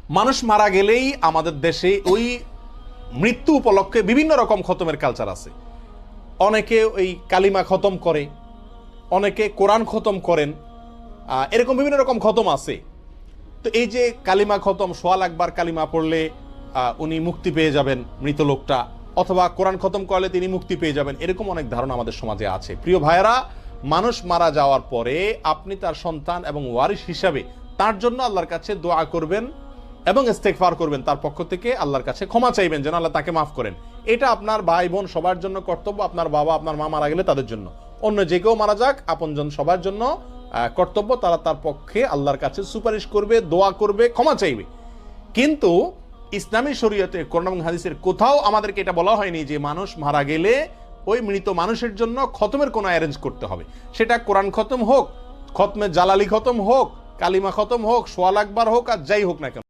মানুষ মারা গেলেই আমাদের দেশে ওই মৃত্যু উপলক্ষে বিভিন্ন রকম খতমের কালচার আছে। অনেকে ওই কালিমা খতম করে, অনেকে কোরআন খতম করেন, এরকম বিভিন্ন রকম খতম আছে। তো এই যে কালিমা খতম, সোয়াল একবার কালিমা পড়লে উনি মুক্তি পেয়ে যাবেন মৃত লোকটা, অথবা কোরআন খতম করলে তিনি মুক্তি পেয়ে যাবেন, এরকম অনেক ধারণা আমাদের সমাজে আছে। প্রিয় ভাইয়েরা, মানুষ মারা যাওয়ার পরে আপনি তার সন্তান এবং ওয়ারিস হিসাবে তার জন্য আল্লাহর কাছে দোয়া করবেন এবং ইস্তেগফার করবেন, তার পক্ষ থেকে আল্লাহর কাছে ক্ষমা চাইবেন যেন আল্লাহ তাকে মাফ করেন। এটা আপনার ভাই বোন সবার জন্য কর্তব্য। আপনার বাবা আপনার মা মারা গেলে তাদের জন্য, অন্য যে কেউ মারা যাক, আপনজন সবার জন্য কর্তব্য তারা তার পক্ষে আল্লাহর কাছে সুপারিশ করবে, দোয়া করবে, ক্ষমা চাইবে। কিন্তু ইসলামী শরীয়তে কোরআন এবং হাদিসের কোথাও আমাদেরকে এটা বলা হয়নি যে মানুষ মারা গেলে ওই মৃত মানুষের জন্য খতমের কোনো অ্যারেঞ্জ করতে হবে। সেটা কোরআন খতম হোক, খতমে জালালি খতম হোক, কালিমা খতম হোক, সোয়াল আকবার হোক, আর যাই হোক না কেন।